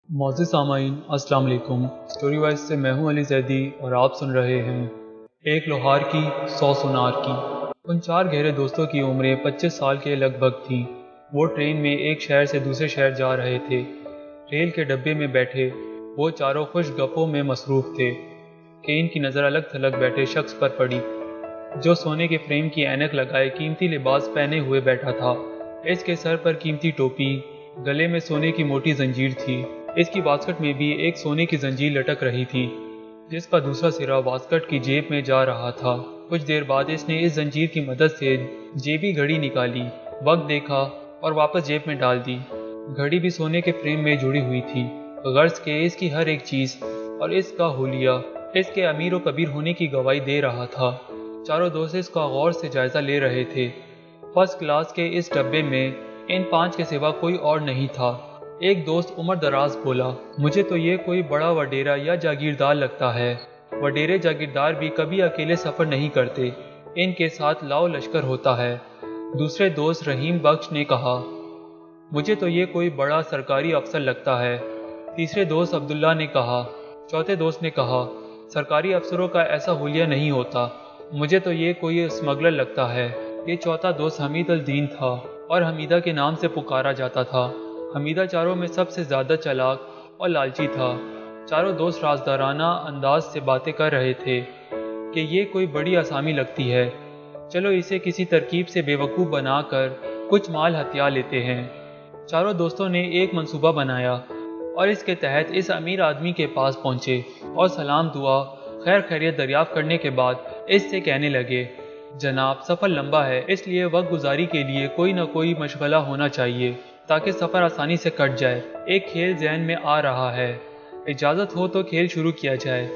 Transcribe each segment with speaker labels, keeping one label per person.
Speaker 1: معزز سامعین السلام علیکم۔ اسٹوری وائز سے میں ہوں علی زیدی اور آپ سن رہے ہیں ایک لوہار کی 100 سونار کی۔ ان چار گہرے دوستوں کی عمریں 25 سال کے لگ بھگ تھیں۔ وہ ٹرین میں ایک شہر سے دوسرے شہر جا رہے تھے۔ ریل کے ڈبے میں بیٹھے وہ چاروں خوش گپوں میں مصروف تھے کہ ان کی نظر الگ تھلگ بیٹھے شخص پر پڑی جو سونے کے فریم کی اینک لگائے قیمتی لباس پہنے ہوئے بیٹھا تھا۔ اس کے سر پر قیمتی ٹوپی، گلے میں سونے کی موٹی زنجیر تھی۔ اس کی واسکٹ میں بھی ایک سونے کی زنجیر لٹک رہی تھی جس کا دوسرا سرا واسکٹ کی جیب میں جا رہا تھا۔ کچھ دیر بعد اس نے اس زنجیر کی مدد سے جیبی گھڑی نکالی، وقت دیکھا اور واپس جیب میں ڈال دی۔ گھڑی بھی سونے کے فریم میں جڑی ہوئی تھی، غرض کہ اس کی ہر ایک چیز اور اس کا حلیہ اس کے امیر و کبیر ہونے کی گواہی دے رہا تھا۔ چاروں دوست اس کا غور سے جائزہ لے رہے تھے۔ فرسٹ کلاس کے اس ڈبے میں ان پانچ کے سوا کوئی اور نہیں تھا۔ ایک دوست عمر دراز بولا، مجھے تو یہ کوئی بڑا وڈیرا یا جاگیردار لگتا ہے۔ وڈیرے جاگیردار بھی کبھی اکیلے سفر نہیں کرتے، ان کے ساتھ لاؤ لشکر ہوتا ہے۔ دوسرے دوست رحیم بخش نے کہا، مجھے تو یہ کوئی بڑا سرکاری افسر لگتا ہے۔ تیسرے دوست عبداللہ نے کہا۔ چوتھے دوست نے کہا، سرکاری افسروں کا ایسا حلیہ نہیں ہوتا، مجھے تو یہ کوئی اسمگلر لگتا ہے۔ یہ چوتھا دوست حمید الدین تھا اور حمیدہ کے نام سے پکارا جاتا تھا۔ حمیدہ چاروں میں سب سے زیادہ چالاک اور لالچی تھا۔ چاروں دوست رازدارانہ انداز سے باتیں کر رہے تھے کہ یہ کوئی بڑی آسامی لگتی ہے، چلو اسے کسی ترکیب سے بے وقوف بنا کر کچھ مال ہتھیا لیتے ہیں۔ چاروں دوستوں نے ایک منصوبہ بنایا اور اس کے تحت اس امیر آدمی کے پاس پہنچے اور سلام دعا خیر خیریت دریافت کرنے کے بعد اس سے کہنے لگے، جناب سفر لمبا ہے، اس لیے وقت گزاری کے لیے کوئی نہ کوئی مشغلہ ہونا چاہیے تاکہ سفر آسانی سے کٹ جائے۔ ایک کھیل ذہن میں آ رہا ہے، اجازت ہو تو کھیل شروع کیا جائے۔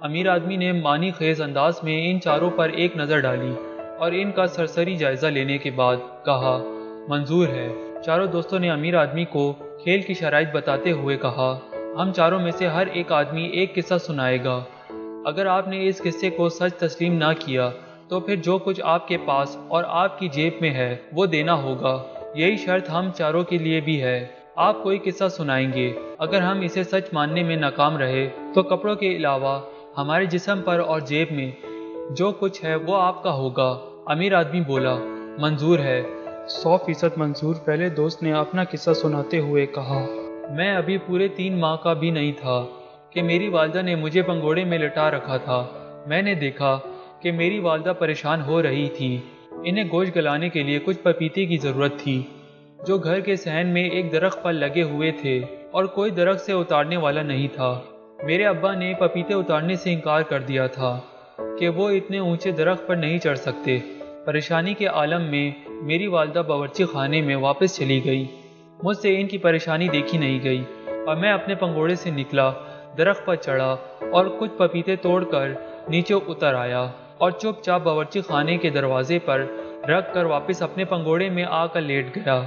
Speaker 1: امیر آدمی نے معنی خیز انداز میں ان چاروں پر ایک نظر ڈالی اور ان کا سرسری جائزہ لینے کے بعد کہا، منظور ہے۔ چاروں دوستوں نے امیر آدمی کو کھیل کی شرائط بتاتے ہوئے کہا، ہم چاروں میں سے ہر ایک آدمی ایک قصہ سنائے گا۔ اگر آپ نے اس قصے کو سچ تسلیم نہ کیا تو پھر جو کچھ آپ کے پاس اور آپ کی جیب میں ہے وہ دینا ہوگا۔ یہی شرط ہم چاروں کے لیے بھی ہے۔ آپ کوئی قصہ سنائیں گے، اگر ہم اسے سچ ماننے میں ناکام رہے تو کپڑوں کے علاوہ ہمارے جسم پر اور جیب میں جو کچھ ہے وہ آپ کا ہوگا۔ امیر آدمی بولا، منظور ہے۔
Speaker 2: 100% منظور۔ پہلے دوست نے اپنا قصہ سناتے ہوئے کہا،
Speaker 1: میں ابھی پورے 3 ماہ کا بھی نہیں تھا کہ میری والدہ نے مجھے پنگوڑے میں لٹا رکھا تھا۔ میں نے دیکھا کہ میری والدہ پریشان ہو رہی تھی۔ انہیں گوشت گلانے کے لیے کچھ پپیتے کی ضرورت تھی جو گھر کے صحن میں ایک درخت پر لگے ہوئے تھے اور کوئی درخت سے اتارنے والا نہیں تھا۔ میرے ابا نے پپیتے اتارنے سے انکار کر دیا تھا کہ وہ اتنے اونچے درخت پر نہیں چڑھ سکتے۔ پریشانی کے عالم میں میری والدہ باورچی خانے میں واپس چلی گئی۔ مجھ سے ان کی پریشانی دیکھی نہیں گئی اور میں اپنے پنگوڑے سے نکلا، درخت پر چڑھا اور کچھ پپیتے توڑ کر نیچے اتر آیا اور چپ چاپ باورچی خانے کے دروازے پر رکھ کر واپس اپنے پنگوڑے میں آ کر لیٹ گیا۔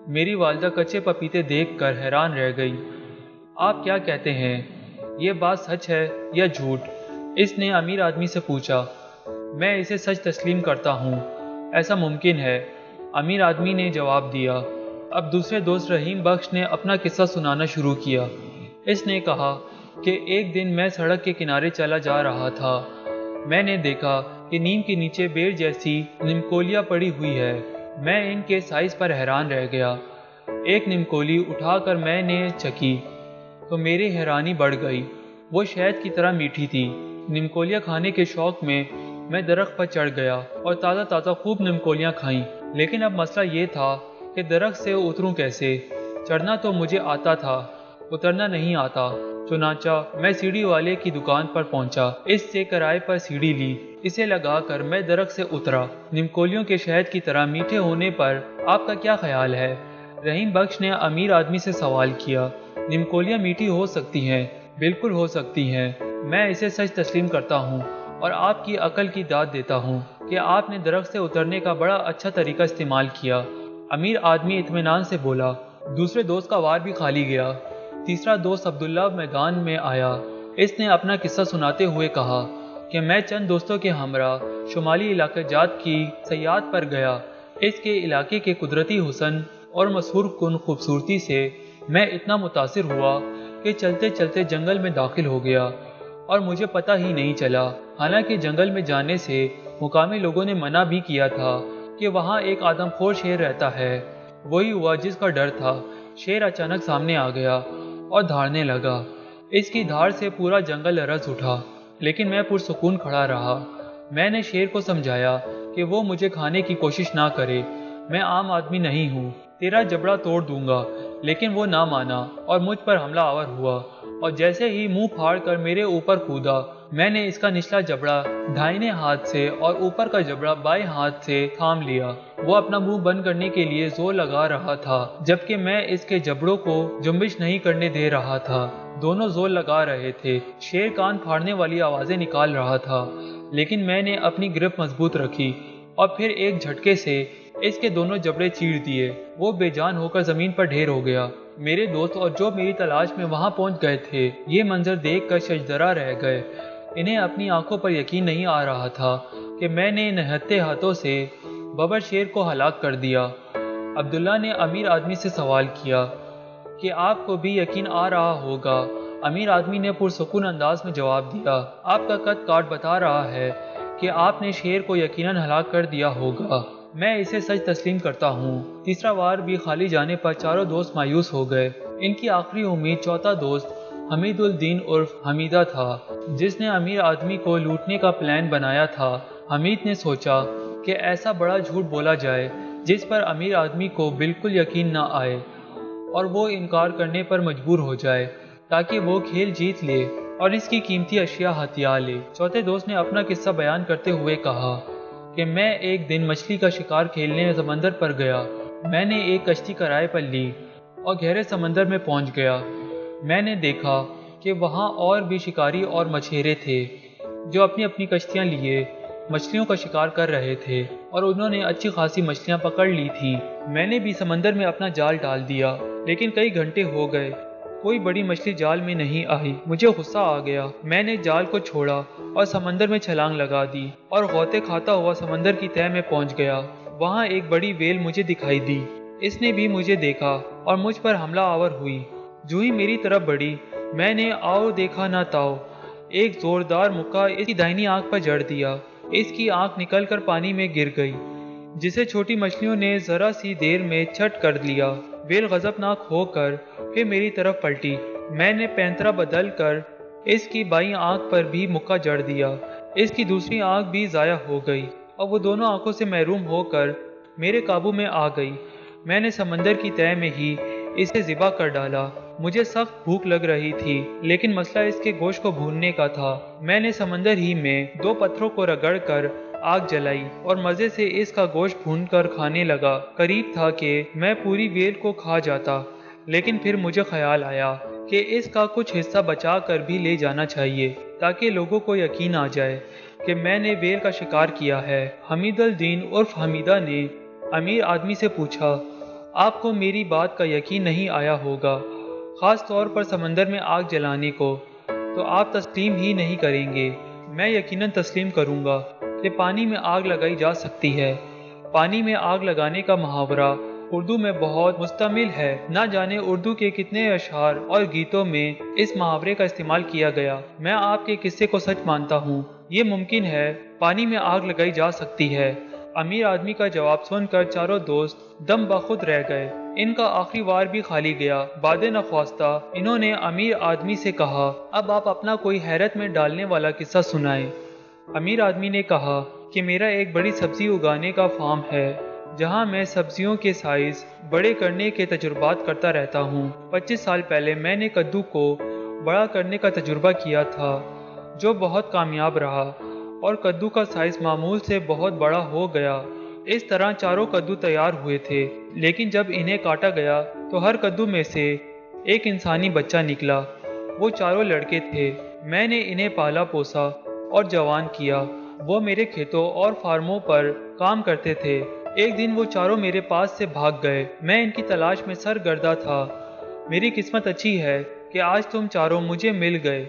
Speaker 1: میری والدہ کچے پپیتے دیکھ کر حیران رہ گئی۔ آپ کیا کہتے ہیں، یہ بات سچ ہے یا جھوٹ؟ اس نے امیر آدمی سے پوچھا۔ میں اسے سچ تسلیم کرتا ہوں، ایسا ممکن ہے، امیر آدمی نے جواب دیا۔ اب دوسرے دوست رحیم بخش نے اپنا قصہ سنانا شروع کیا۔ اس نے کہا کہ ایک دن میں سڑک کے کنارے چلا جا رہا تھا۔ میں نے دیکھا کہ نیم کے نیچے بیر جیسی نمکولیاں پڑی ہوئی ہے۔ میں ان کے سائز پر حیران رہ گیا۔ ایک نمکولی اٹھا کر میں نے چکھی تو میری حیرانی بڑھ گئی، وہ شہد کی طرح میٹھی تھی۔ نمکولیاں کھانے کے شوق میں درخت پر چڑھ گیا اور تازہ تازہ خوب نمکولیاں کھائیں، لیکن اب مسئلہ یہ تھا کہ درخت سے اتروں کیسے؟ چڑھنا تو مجھے آتا تھا، اترنا نہیں آتا۔ چنانچہ میں سیڑھی والے کی دکان پر پہنچا، اس سے کرائے پر سیڑھی لی، اسے لگا کر میں درخت سے اترا۔ نمکولیوں کے شہد کی طرح میٹھے ہونے پر آپ کا کیا خیال ہے؟ رحیم بخش نے امیر آدمی سے سوال کیا۔ نمکولیاں میٹھی ہو سکتی ہیں، بالکل ہو سکتی ہیں، میں اسے سچ تسلیم کرتا ہوں اور آپ کی عقل کی داد دیتا ہوں کہ آپ نے درخت سے اترنے کا بڑا اچھا طریقہ استعمال کیا۔ امیر آدمی اطمینان سے بولا۔ دوسرے دوست کا وار بھی کھالی گیا۔ تیسرا دوست عبداللہ میدان میں آیا۔ اس نے اپنا قصہ سناتے ہوئے کہا کہ میں چند دوستوں کے ہمراہ شمالی علاقہ جات کی سیاحت پر گیا۔ اس کے علاقے کے قدرتی حسن اور مسحور کن خوبصورتی سے میں اتنا متاثر ہوا کہ چلتے چلتے جنگل میں داخل ہو گیا اور مجھے پتہ ہی نہیں چلا۔ حالانکہ جنگل میں جانے سے مقامی لوگوں نے منع بھی کیا تھا کہ وہاں ایک آدم خور شیر رہتا ہے۔ وہی ہوا جس کا ڈر تھا۔ شیر اچانک سامنے آ گیا اور دھاڑنے لگا۔ اس کی دھاڑ سے پورا جنگل لرز اٹھا، لیکن میں پرسکون کھڑا رہا۔ میں نے شیر کو سمجھایا کہ وہ مجھے کھانے کی کوشش نہ کرے، میں عام آدمی نہیں ہوں، تیرا جبڑا توڑ دوں گا۔ لیکن وہ نہ مانا اور مجھ پر حملہ آور ہوا اور جیسے ہی منہ پھاڑ کر میرے اوپر کودا، میں نے اس کا نچلا جبڑا دائیں ہاتھ سے اور اوپر کا جبڑا بائیں ہاتھ سے تھام لیا۔ وہ اپنا منہ بند کرنے کے لیے زور لگا رہا تھا، جبکہ میں اس کے جبڑوں کو جنبش نہیں کرنے دے رہا تھا۔ دونوں زور لگا رہے تھے۔ شیر کان پھاڑنے والی آوازیں نکال رہا تھا، لیکن میں نے اپنی گرپ مضبوط رکھی اور پھر ایک جھٹکے سے اس کے دونوں جبڑے چیر دیے۔ وہ بے جان ہو کر زمین پر ڈھیر ہو گیا۔ میرے دوست اور جو میری تلاش میں وہاں پہنچ گئے تھے، یہ منظر دیکھ کر ششدرہ رہ گئے۔ انہیں اپنی آنکھوں پر یقین نہیں آ رہا تھا کہ میں نے نہتے ہاتھوں سے ببر شیر کو ہلاک کر دیا۔ عبداللہ نے امیر آدمی سے سوال کیا کہ آپ کو بھی یقین آ رہا ہوگا۔ امیر آدمی نے پرسکون انداز میں جواب دیا، آپ کا قد کاٹ بتا رہا ہے کہ آپ نے شیر کو یقیناً ہلاک کر دیا ہوگا۔ میں اسے سچ تسلیم کرتا ہوں۔ تیسرا وار بھی خالی جانے پر چاروں دوست مایوس ہو گئے۔ ان کی آخری امید چوتھا دوست حمید الدین عرف حمیدہ تھا، جس نے امیر آدمی کو لوٹنے کا پلان بنایا تھا۔ حمید نے سوچا کہ ایسا بڑا جھوٹ بولا جائے جس پر امیر آدمی کو بالکل یقین نہ آئے اور وہ انکار کرنے پر مجبور ہو جائے، تاکہ وہ کھیل جیت لے اور اس کی قیمتی اشیاء ہتھیا لے۔ چوتھے دوست نے اپنا قصہ بیان کرتے ہوئے کہا کہ میں ایک دن مچھلی کا شکار کھیلنے سمندر پر گیا۔ میں نے ایک کشتی کرائے پر لی اور گہرے سمندر میں پہنچ گیا۔ میں نے دیکھا کہ وہاں اور بھی شکاری اور مچھیرے تھے جو اپنی اپنی کشتیاں لیے مچھلیوں کا شکار کر رہے تھے اور انہوں نے اچھی خاصی مچھلیاں پکڑ لی تھی۔ میں نے بھی سمندر میں اپنا جال ڈال دیا، لیکن کئی گھنٹے ہو گئے، کوئی بڑی مچھلی جال میں نہیں آئی۔ مجھے غصہ آ گیا۔ میں نے جال کو چھوڑا اور سمندر میں چھلانگ لگا دی اور غوطے کھاتا ہوا سمندر کی تہہ میں پہنچ گیا۔ وہاں ایک بڑی ویل مجھے دکھائی دی۔ اس نے بھی مجھے دیکھا اور مجھ پر حملہ آور ہوئی۔ جو ہی میری طرف بڑھی، میں نے آؤ دیکھا نہ تاؤ ایک زوردار مکہ اس کی دائنی آنکھ پر جڑ دیا۔ اس کی آنکھ نکل کر پانی میں گر گئی، جسے چھوٹی مچھلیوں نے ذرا سی دیر میں چھٹ کر لیا۔ ویل غضبناک ہو کر پھر میری طرف پلٹی۔ میں نے پینترا بدل کر اس کی بائیں آنکھ پر بھی مکہ جڑ دیا۔ اس کی دوسری آنکھ بھی ضائع ہو گئی اور وہ دونوں آنکھوں سے محروم ہو کر میرے قابو میں آ گئی۔ میں نے سمندر کی تہہ میں ہی اسے ذبح کر ڈالا۔ مجھے سخت بھوک لگ رہی تھی، لیکن مسئلہ اس کے گوشت کو بھوننے کا تھا۔ میں نے سمندر ہی میں 2 پتھروں کو رگڑ کر آگ جلائی اور مزے سے اس کا گوشت بھون کر کھانے لگا۔ قریب تھا کہ میں پوری ویل کو کھا جاتا، لیکن پھر مجھے خیال آیا کہ اس کا کچھ حصہ بچا کر بھی لے جانا چاہیے تاکہ لوگوں کو یقین آ جائے کہ میں نے ویل کا شکار کیا ہے۔ حمید الدین عرف حمیدہ نے امیر آدمی سے پوچھا، آپ کو میری بات کا یقین نہیں آیا ہوگا، خاص طور پر سمندر میں آگ جلانے کو، تو آپ تسلیم ہی نہیں کریں گے۔ میں یقیناً تسلیم کروں گا کہ پانی میں آگ لگائی جا سکتی ہے۔ پانی میں آگ لگانے کا محاورہ اردو میں بہت مستعمل ہے۔ نہ جانے اردو کے کتنے اشعار اور گیتوں میں اس محاورے کا استعمال کیا گیا۔ میں آپ کے قصے کو سچ مانتا ہوں، یہ ممکن ہے، پانی میں آگ لگائی جا سکتی ہے۔ امیر آدمی کا جواب سن کر چاروں دوست دم بخود رہ گئے۔ ان کا آخری وار بھی خالی گیا۔ بعد نخواستہ انہوں نے امیر آدمی سے کہا، اب آپ اپنا کوئی حیرت میں ڈالنے والا قصہ سنائیں۔ امیر آدمی نے کہا کہ میرا ایک بڑی سبزی اگانے کا فارم ہے، جہاں میں سبزیوں کے سائز بڑے کرنے کے تجربات کرتا رہتا ہوں۔ 25 سال پہلے میں نے کدو کو بڑا کرنے کا تجربہ کیا تھا، جو بہت کامیاب رہا اور کدو کا سائز معمول سے بہت بڑا ہو گیا۔ اس طرح چاروں کدو تیار ہوئے تھے، لیکن جب انہیں کاٹا گیا تو ہر کدو میں سے ایک انسانی بچہ نکلا۔ وہ چاروں لڑکے تھے۔ میں نے انہیں پالا پوسا اور جوان کیا۔ وہ میرے کھیتوں اور فارموں پر کام کرتے تھے۔ ایک دن وہ چاروں میرے پاس سے بھاگ گئے۔ میں ان کی تلاش میں سرگردہ تھا۔ میری قسمت اچھی ہے کہ آج تم چاروں مجھے مل گئے۔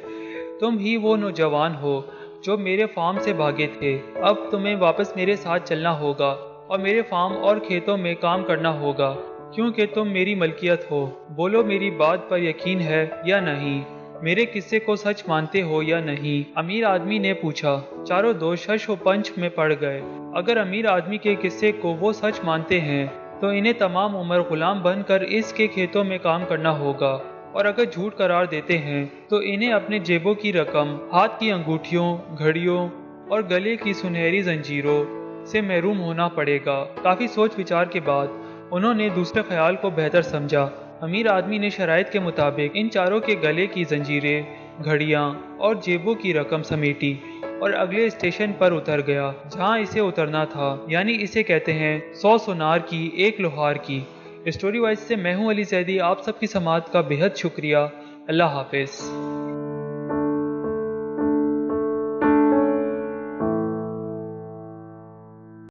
Speaker 1: تم ہی وہ نوجوان ہو جو میرے فارم سے بھاگے تھے۔ اب تمہیں واپس میرے ساتھ چلنا ہوگا اور میرے فارم اور کھیتوں میں کام کرنا ہوگا۔
Speaker 2: کیونکہ تم میری ملکیت ہو۔ بولو میری بات پر یقین ہے یا نہیں؟ میرے قصے کو سچ مانتے ہو یا نہیں؟ امیر آدمی نے پوچھا۔ چاروں دوست شش و پنچ میں پڑ گئے۔ اگر امیر آدمی کے قصے کو وہ سچ مانتے ہیں تو انہیں تمام عمر غلام بن کر اس کے کھیتوں میں کام کرنا ہوگا، اور اگر جھوٹ قرار دیتے ہیں تو انہیں اپنے جیبوں کی رقم، ہاتھ کی انگوٹھیوں، گھڑیوں اور گلے کی سنہری زنجیروں سے محروم ہونا پڑے گا۔ کافی سوچ وچار کے بعد انہوں نے دوسرے خیال کو بہتر سمجھا۔ امیر آدمی نے شرائط کے مطابق ان چاروں کے گلے کی زنجیریں، گھڑیاں اور جیبوں کی رقم سمیٹی اور اگلے اسٹیشن پر اتر گیا جہاں اسے اترنا تھا، یعنی اسے کہتے ہیں 100 سونار کی، 1 لوہار کی۔ اسٹوری وائز سے میں ہوں علی زیدی۔ آپ سب کی سماعت کا بہت شکریہ۔ اللہ حافظ۔